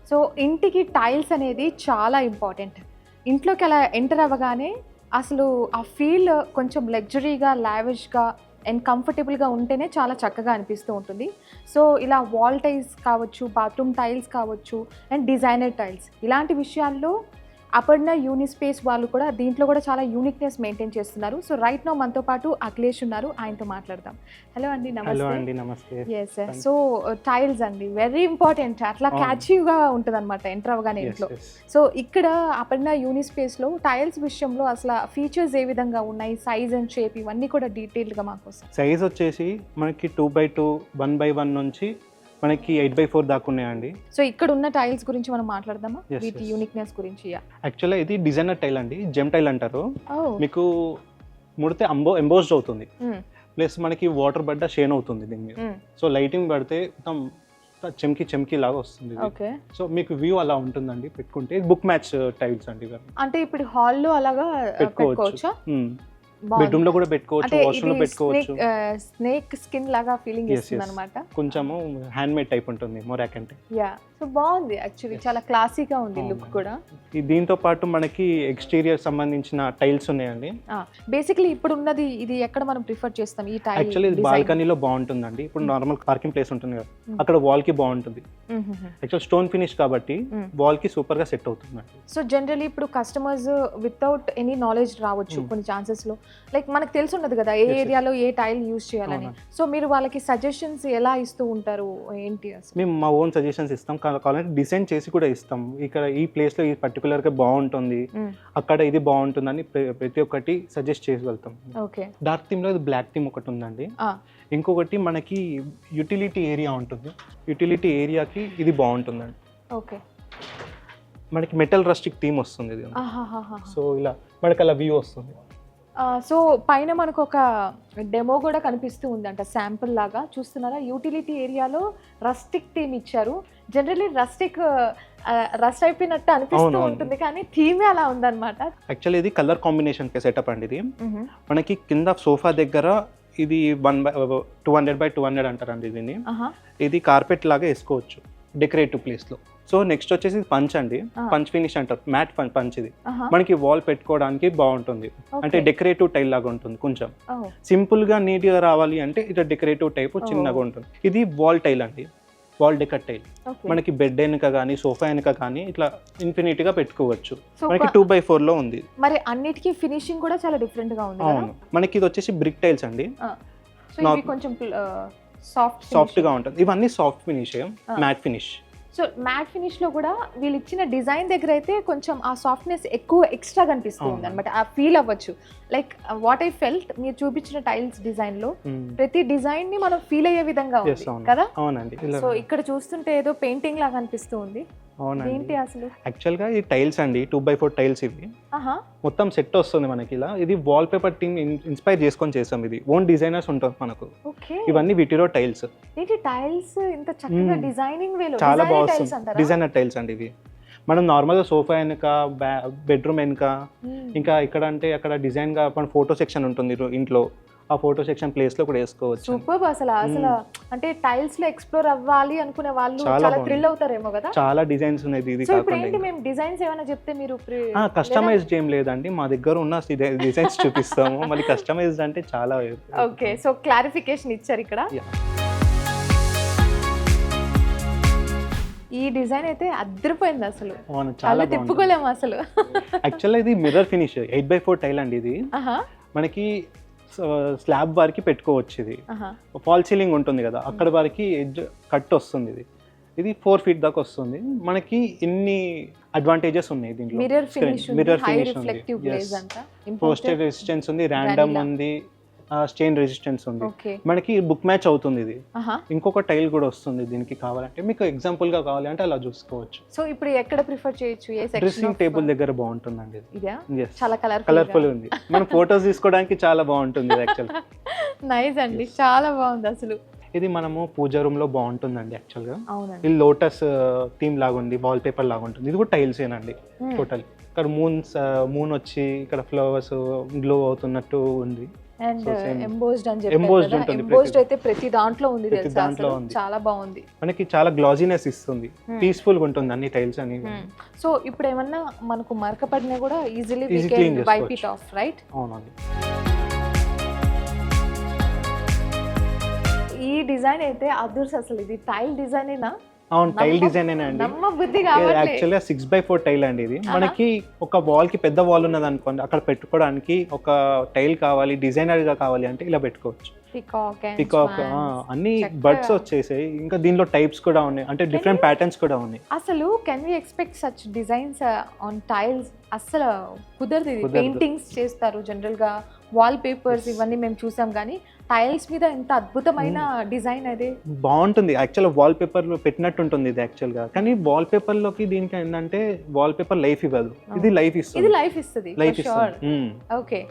So ఇంటికి tiles అనేది చాలా ఇంపార్టెంట్. ఇంట్లోకి అలా ఎంటర్ అవ్వగానే అసలు ఆ ఫీల్ కొంచెం లగ్జరీగా, లావిష్గా అండ్ కంఫర్టబుల్గా ఉంటేనే చాలా చక్కగా అనిపిస్తూ ఉంటుంది. సో ఇలా వాల్ టైల్స్ కావచ్చు, బాత్రూమ్ టైల్స్ కావచ్చు అండ్ డిజైనర్ టైల్స్ ఇలాంటి విషయాల్లో అపర్ణ యూనిస్పేస్ వాళ్ళు కూడా దీంట్లో కూడా చాలా యూనిక్నెస్ మెయింటైన్ చేస్తున్నారు. సో రైట్ నౌ మనతో పాటు అఖిలేష్ ఉన్నారు, ఆయనతో మాట్లాడదాం. హలో అండి, హలో నమస్తే. అండి, నమస్తే. Yes sir. సో టైల్స్ అండి వెరీ ఇంపార్టెంట్, అట్లా క్యాచీగా ఉంటుంది అనమాట ఎంటర్ అవ్వగానే ఇంట్లో. సో ఇక్కడ అపర్ణ యూనిస్పేస్లో టైల్స్ విషయంలో అసలు ఫీచర్స్ ఏ విధంగా ఉన్నాయి, సైజ్ అండ్ షేప్ ఇవన్నీ కూడా డీటెయిల్గా మాకు వస్తాయి. సైజ్ వచ్చేసి మనకి 2x2, 1x1 నుంచి మనకి 8x4 దాకా ఉన్నాయండి. సో ఇక్కడ ఉన్న టైల్స్ గురించి మనం మాట్లాడదామా, వీటి యూనిక్నెస్ గురించి? యాక్చువల్గా ఇది డిజైనర్ టైల్ అండి, జెమ్ టైల్ అంటారు. మీకు ముడితే ఎంబోస్డ్ అవుతుంది, ప్లస్ మనకి వాటర్ పడ్డ షేన్ అవుతుంది దీని మీద. సో లైటింగ్ పడితే మొత్తం చెమ్కి లాగా వస్తుంది. సో మీకు వ్యూ అలా ఉంటుందండి పెట్టుకుంటే. బుక్ మ్యాచ్ టైల్స్ అండి. అంటే ఇప్పుడు హాల్లో అలాగా పెట్టుకోవచ్చా? బెడ్రూమ్ లో కూడా పెట్టుకోవచ్చు, వాష్రూమ్ లో పెట్టుకోవచ్చు. స్నేక్ స్కిన్ లాగా ఫీలింగ్ ఇస్తుంది అన్నమాట. కొంచెము హ్యాండ్ మేడ్ టైప్ ఉంటుంది మొరాక్ అంటే. యా, సో బాగుంది యాక్చువల్లీ, చాలా క్లాసీగా ఉంది లుక్ కూడా. దీంతో పాటు మనకి ఎక్స్టీరియర్ సంబంధించిన టైల్స్ ఉన్నాయండి. బేసికలీ ఇప్పుడు ఉన్నది ఇది ఎక్కడ మనం ప్రిఫర్ చేస్తాం ఈ టైల్? యాక్చువల్లీ ఇది బాల్కనీలో బాగుంటుందండి. ఇప్పుడు నార్మల్ పార్కింగ్ ప్లేస్ ఉంటుంది కదా, అక్కడ వాల్ కి బాగుంటుంది. యాక్చువల్ స్టోన్ ఫినిష్ కాబట్టి వాల్ కి సూపర్ గా సెట్ అవుతుంది. సో జనరల్లీ ఇప్పుడు కస్టమర్స్ వితౌట్ ఎనీ నాలెడ్జ్ రావచ్చు కొన్ని ఛాన్సెస్ లో. లైక్ మనకు తెలిసి ఉండదు కదా ఏ ఏరియాలో ఏ టైల్ యూజ్ చేయాలని. సో మీరు వాళ్ళకి సజెషన్స్ ఎలా ఇస్తూ ఉంటారు, ఏంటి అసలు? మేము మా ఓన్ సజెషన్స్ ఇస్తాం, కావాలంటే డిజైన్ చేసి కూడా ఇస్తాం. ఇక్కడ ఈ ప్లేస్ లో ఈ పర్టికులర్ గా బాగుంటుంది, అక్కడ ఇది బాగుంటుంది అని ప్రతి ఒక్కటి సజెస్ట్ చేయగలుగుతాం. డార్క్ థీమ్ లో ఇది బ్లాక్ థీమ్ ఒకటి ఉందండి. ఇంకొకటి మనకి యూటిలిటీ ఏరియా ఉంటుంది, యూటిలిటీ ఏరియాకి ఇది బాగుంటుందండి. ఓకే, మనకి మెటల్ రస్టిక్ థీమ్ వస్తుంది ఇది. సో ఇలా మనకి అలా వ్యూ వస్తుంది. సో పైన మనకు ఒక డెమో కూడా కనిపిస్తూ ఉందంట, శాంపుల్ లాగా చూస్తున్నారా? యూటిలిటీ ఏరియాలో రస్టిక్ థీమ్ ఇచ్చారు. జనరల్లీ రస్ట్ అయిపోయినట్టు అనిపిస్తూ ఉంటుంది, కానీ థీమే అలా ఉందన్నమాట. యాక్చువల్లీ ఇది కలర్ కాంబినేషన్ కి సెటప్ అండి. ఇది మనకి కింద సోఫా దగ్గర ఇది 200x200 అంటారండి దీన్ని. ఇది కార్పెట్ లాగా వేసుకోవచ్చు డెకరేటివ్ ప్లేస్ లో. సో నెక్స్ట్ వచ్చేసి పంచ్ అండి, పంచ్ ఫినిష్ అంటారు, మ్యాట్ పంచ్. ఇది మనకి వాల్ పెట్టుకోవడానికి బాగుంటుంది, అంటే డెకరేటివ్ టైల్ లాగా ఉంటుంది. కొంచెం సింపుల్ గా నీట్ గా రావాలి అంటే ఇట్లా డెకరేటివ్ టైప్ చిన్నగా ఉంటుంది. ఇది వాల్ టైల్ అండి, వాల్ డెకర్ టైల్. మనకి బెడ్ వెనుక కానీ సోఫా వెనుక కానీ ఇట్లా ఇన్ఫినిట్ గా పెట్టుకోవచ్చు. మనకి 2x4 లో ఉంది. మరి అన్నిటికీ ఫినిషింగ్ కూడా చాలా డిఫరెంట్ గా ఉంది. అవును, మనకి ఇది వచ్చేసి బ్రిక్ టైల్స్ అండి, కొంచెం సాఫ్ట్ గా ఉంటుంది. ఇవన్నీ soft finish, matte finish. So matte finish లో కూడా వీళ్ళు ఇచ్చిన డిజైన్ దగ్గర అయితే కొంచెం ఆ సాఫ్ట్నెస్ ఎక్కువ ఎక్స్ట్రా కనిపిస్తుంది అనమాట, ఆ ఫీల్ అవ్వచ్చు. లైక్ వాట్ ఐ ఫెల్ట్, మీరు చూపించిన టైల్స్ డిజైన్ లో ప్రతి డిజైన్ ని మనం ఫీల్ అయ్యే విధంగా ఉంది కదా. అవునండి. సో ఇక్కడ చూస్తుంటే ఏదో పెయింటింగ్ లాగా అనిపిస్తూ ఉంది. ఏంటి అసలు? యాక్చువల్ గా ఈ టైల్స్ అండి 2x4 టైల్స్. ఇవి మొత్తం సెట్ వస్తుంది మనకి ఇలా. ఇది వాల్ పేపర్ టీమ్ ఇన్స్పైర్ చేసుకొని చేసాం. ఇది ఓన్ డిజైనర్స్ ఉంటారు మనకు. ఇవన్నీ విటిరో టైల్స్. ఏంటి టైల్స్ ఇంత చక్కగా డిజైనింగ్ వేలో? చాలా బాగుంది, డిజైనర్ టైల్స్ అండి ఇవి. మనం నార్మల్గా సోఫా వెనుక, బెడ్రూమ్ వెనుక, ఇంకా ఇక్కడ అంటే అక్కడ డిజైన్ గా మన ఫోటో సెక్షన్ ఉంటుంది ఇంట్లో, ఆ ఫోటో సెక్షన్ ప్లేస్ లో కూడా వేసుకోవచ్చు. సూపర్. అసలు అంటే టైల్స్ లో ఎక్స్ప్లోర్ అవ్వాలి అనుకునే వాళ్ళు చాలా థ్రిల్ అవుతారేమో కదా. చాలా డిజైన్స్ ఉన్నాయి. ఇది కాకుండా మేము డిజైన్స్ ఏమైనా చెప్తే మీరు కస్టమైజ్డ్ ఏం లేదండి, మా దగ్గర ఉన్న డిజైన్స్ చూపిస్తాము. మళ్ళీ కస్టమైజ్డ్ అంటే చాలా. ఓకే, సో క్లారిఫికేషన్ ఇచ్చారు ఇక్కడ. ఈ డిజైన్ అయితే అద్దరిపోయింది అసలు, చాలా తిప్పుకోలేము అసలు. యాక్చువల్గా ఇది మిర్రర్ ఫినిష్ 8x4 టైల్ అండి. ఇది మనకి స్లాబ్ వారికి పెట్టుకోవచ్చు. ఇది ఫాల్ సీలింగ్ ఉంటుంది కదా, అక్కడ వారికి ఎడ్జ్ కట్ వస్తుంది. ఇది 4 feet దాకా వస్తుంది. మనకి ఇన్ని అడ్వాంటేజెస్ ఉన్నాయి దీంట్లో. మిర్రర్ ఫినిష్ ఉంది, పోస్టర్ రెసిస్టెన్స్ ఉంది, ర్యాండమ్ ఉంది, స్టెయిన్ రెసిస్టెన్స్ ఉంది. మనకి బుక్ మ్యాచ్ అవుతుంది. ఇది ఇంకొక టైల్ కూడా వస్తుంది దీనికి. కావాలంటే మీకు ఎగ్జాంపుల్ గా కావాలి అంటే అలా చూసుకోవచ్చు. సో ఇప్పుడు ఎక్కడ ప్రిఫర్ చేయొచ్చు? డ్రెస్సింగ్ టేబుల్ దగ్గర బాగుంటుందండి. ఇది చాలా కలర్ఫుల్ ఉంది, మనం ఫోటోస్ తీసుకోవడానికి చాలా బాగుంటుంది. యాక్చువల్ నైస్ అండి, చాలా బాగుంది అసలు. ఇది మనము పూజ రూమ్ లో బాగుంటుందండి. యాక్చువల్ గా ఇది లోటస్ థీమ్ లాగా ఉంది, వాల్ పేపర్ లాగా ఉంటుంది. ఇది కూడా టైల్స్ ఏనండి టోటల్. ఇక్కడ మూన్ వచ్చి ఇక్కడ ఫ్లవర్స్ గ్లో అవుతున్నట్టు ఉంది. And So, same. ఎంబోస్డ్ అని Embossed చెప్పారు ఉంటుంది ఎంబోస్డ్ అయితే ప్రతి దాంట్లో ఉంది ప్రతి తెలుసా దాంట్లో అసలు. ఉంది. చాలా బాగుంది. మనకి చాలా గ్లాజీనెస్ ఇస్తుంది, పీస్ఫుల్ గా ఉంటుంది అన్ని టైల్స్ అనేవి. సో ఇప్పుడు ఏమన్నా మనకు మరక పడినా కూడా easily Easy clean wipe it చేసుకోవచ్చు. Off, right? అవునండి. ఈ డిజైన్ అయితే అదర్స్ అసలు ఇది టైల్ డిజైనేనా? అవును, టైల్ డిజైన్ అండి. నమ్మ బుద్ధి కావట్లే. యాక్చువల్గా 6x4 టైల్ అండి ఇది. మనకి ఒక వాల్ కి పెద్ద వాల్ ఉన్నది అనుకోండి, అక్కడ పెట్టుకోవడానికి ఒక టైల్ కావాలి, డిజైనర్ గా కావాలి అంటే ఇలా పెట్టుకోవచ్చు. పికాక్ అన్ని బర్డ్స్ వచ్చేసాయి. ఇంకా దీనిలో టైప్స్ కూడా ఉన్నాయి, అంటే డిఫరెంట్ ప్యాటర్న్స్ కూడా ఉన్నాయి. అసలు can we expect such designs on tiles? అసలు కుదరదు. ఇది కుదరదు. పెయింటింగ్స్ చేస్తారు జనరల్ గా, వాల్ పేపర్స్ ఇవన్నీ మేము చూసాం, కానీ టైల్స్ మీద ఎంత అద్భుతమైన డిజైన్ అది. బాగుంటుంది యాక్చువల్ వాల్ పేపర్ లో పెట్టినట్టు ఉంటుంది ఇది యాక్చువల్ గా. కానీ వాల్ పేపర్ లోకి దీనికి ఏంటంటే వాల్ పేపర్ లైఫ్ ఇవ్వదు, ఇది లైఫ్ ఇది ఇస్తుంది. లైఫ్ ఇస్తుంది. లైఫ్ ఇస్తుంది. ఓకే,